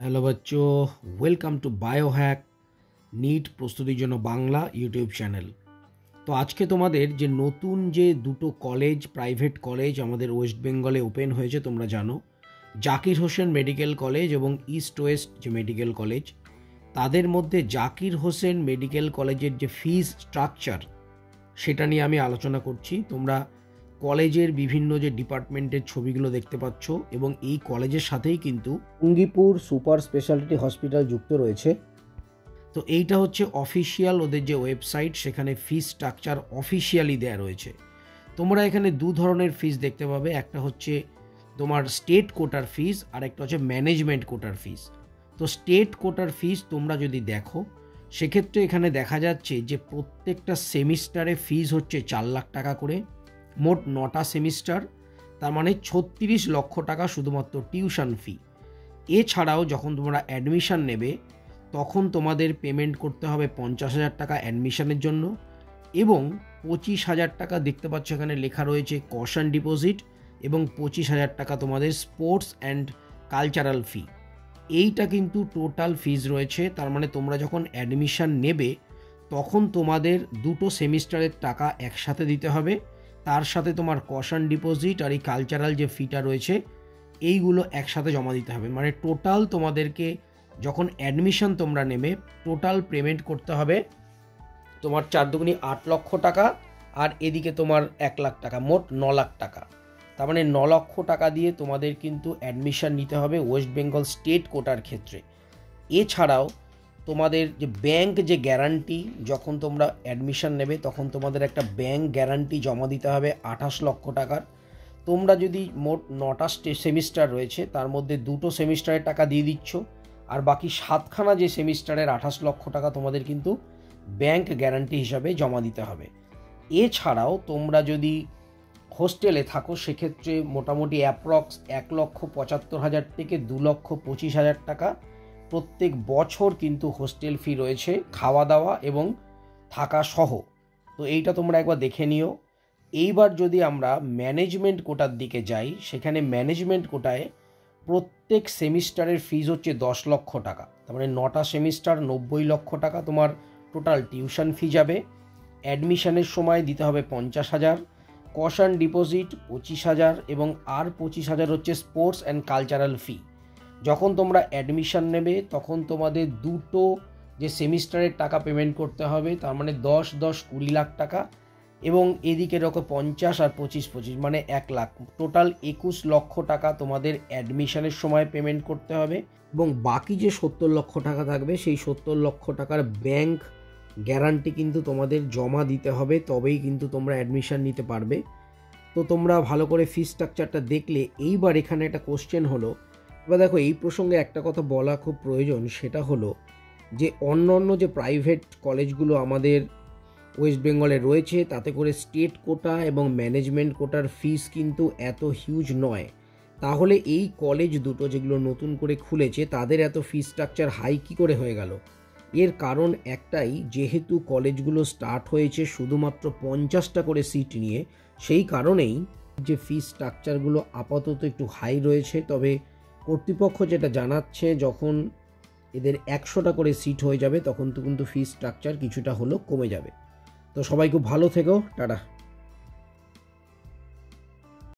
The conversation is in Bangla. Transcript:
হ্যালো বাচ্চো, ওয়েলকাম টু বায়োহ্যাক নিট প্রস্তুতির জন্য বাংলা ইউটিউব চ্যানেল। তো আজকে তোমাদের যে নতুন যে দুটো কলেজ, প্রাইভেট কলেজ আমাদের ওয়েস্ট বেঙ্গলে ওপেন হয়েছে তোমরা জানো, জাকির হোসেন মেডিকেল কলেজ এবং ইস্ট ওয়েস্ট যে মেডিকেল কলেজ, তাদের মধ্যে জাকির হোসেন মেডিকেল কলেজের যে ফিজ স্ট্রাকচার সেটা নিয়ে আমি আলোচনা করছি। তোমরা কলেজের বিভিন্ন যে ডিপার্টমেন্টের ছবিগুলো দেখতে পাচ্ছ এবং এই কলেজের সাথেই কিন্তু টুঙ্গিপুর সুপার স্পেশালিটি হসপিটাল যুক্ত রয়েছে। তো এইটা হচ্ছে অফিসিয়াল ওদের যে ওয়েবসাইট, সেখানে ফিস স্ট্রাকচার অফিসিয়ালি দেয়া রয়েছে। তোমরা এখানে দু ধরনের ফিস দেখতে পাবে, একটা হচ্ছে তোমার স্টেট কোটার ফিস আর একটা হচ্ছে ম্যানেজমেন্ট কোটার ফিস। তো স্টেট কোটার ফিস তোমরা যদি দেখো সেক্ষেত্রে এখানে দেখা যাচ্ছে যে প্রত্যেকটা সেমিস্টারে ফিস হচ্ছে 4 লাখ টাকা করে, মোট 9টা সেমিস্টার, তার মানে 36 লক্ষ টাকা শুধুমাত্র টিউশন ফি। এছাড়াও যখন তোমরা অ্যাডমিশন নেবে তখন তোমাদের পেমেন্ট করতে হবে 50,000 টাকা অ্যাডমিশনের জন্য এবং 25,000 টাকা দেখতে পাচ্ছ এখানে লেখা রয়েছে কশন ডিপোজিট এবং 25,000 টাকা তোমাদের স্পোর্টস অ্যান্ড কালচারাল ফি। এইটা কিন্তু টোটাল ফিজ রয়েছে। তার মানে তোমরা যখন অ্যাডমিশন নেবে তখন তোমাদের দুটো সেমিস্টারের টাকা একসাথে দিতে হবে, তার সাথে তোমার কশন ডিপোজিট আর এই কালচারাল যে ফিটা রয়েছে এইগুলো একসাথে জমা দিতে হবে। মানে টোটাল তোমাদেরকে যখন অ্যাডমিশন তোমরা নেবে টোটাল পেমেন্ট করতে হবে তোমার 4 দুগুনি 8 লক্ষ টাকা আর এদিকে তোমার 1 লাখ টাকা, মোট 9 লাখ টাকা। তার মানে 9 লক্ষ টাকা দিয়ে তোমাদের কিন্তু অ্যাডমিশন নিতে হবে ওয়েস্ট বেঙ্গল স্টেট কোটার ক্ষেত্রে। এছাড়াও তোমাদের যে ব্যাংক যে গ্যারান্টি, যখন তোমরা অ্যাডমিশন নেবে তখন তোমাদের একটা ব্যাংক গ্যারান্টি জমা দিতে হবে 28 লক্ষ টাকার। তোমরা যদি মোট 9টা সেমিস্টার রয়েছে তার মধ্যে দুটো সেমিস্টারের টাকা দিয়ে দিচ্ছ আর বাকি 7খানা যে সেমিস্টারের 28 লক্ষ টাকা তোমাদের কিন্তু ব্যাংক গ্যারান্টি হিসাবে জমা দিতে হবে। এছাড়াও তোমরা যদি হোস্টেলে থাকো সেক্ষেত্রে মোটামুটি অ্যাপ্রক্স 1,75,000 থেকে 2,25,000 টাকা প্রত্যেক বছর কিন্তু হোস্টেল ফি রয়েছে, খাওয়া দাওয়া এবং থাকা সহ। তো এইটা তোমরা একবার দেখে নিও। এইবার যদি আমরা ম্যানেজমেন্ট কোটার দিকে যাই, সেখানে ম্যানেজমেন্ট কোটায় প্রত্যেক সেমিস্টারের ফিজ হচ্ছে 10 লক্ষ টাকা। তার মানে 9টা সেমিস্টার 90 লক্ষ টাকা তোমার টোটাল টিউশন ফি যাবে। অ্যাডমিশনের সময় দিতে হবে 50,000, কশন ডিপোজিট 25,000 এবং আর 25,000 হচ্ছে স্পোর্টস অ্যান্ড কালচারাল ফি। যখন তোমরা অ্যাডমিশন নেবে তখন তোমাদের দুটো যে সেমিস্টারের টাকা পেমেন্ট করতে হবে, তার মানে 10-20 লাখ টাকা এবং এদিকে রকম 50 আর 25 মানে 1 লাখ, টোটাল 21 লক্ষ টাকা তোমাদের অ্যাডমিশনের সময় পেমেন্ট করতে হবে। এবং বাকি যে 70 লক্ষ টাকা থাকবে সেই 70 লক্ষ টাকার ব্যাংক গ্যারান্টি কিন্তু তোমাদের জমা দিতে হবে, তবেই কিন্তু তোমরা অ্যাডমিশন নিতে পারবে। তো তোমরা ভালো করে ফি স্ট্রাকচারটা দেখলে। এইবার এখানে একটা কোশ্চেন হলো, এবার দেখো এই প্রসঙ্গে একটা কথা বলা খুব প্রয়োজন, সেটা হলো যে অন্য যে প্রাইভেট কলেজগুলো আমাদের ওয়েস্ট বেঙ্গলে রয়েছে তাতে করে স্টেট কোটা এবং ম্যানেজমেন্ট কোটার ফিস কিন্তু এত হিউজ নয়। তাহলে এই কলেজ দুটো যেগুলো নতুন করে খুলেছে তাদের এত ফি স্ট্রাকচার হাই কী করে হয়ে গেল? এর কারণ একটাই, যেহেতু কলেজগুলো স্টার্ট হয়েছে শুধুমাত্র 50টা করে সিট নিয়ে, সেই কারণেই যে ফি স্ট্রাকচারগুলো আপাতত একটু হাই রয়েছে। তবে কর্তৃপক্ষ যেটা জানাচ্ছে, যখন এদের 100টা করে সিট হয়ে যাবে তখন তো কিন্তু ফি স্ট্রাকচার কিছুটা হলেও কমে যাবে। তো সবাই খুব ভালো থেকো, টাটা।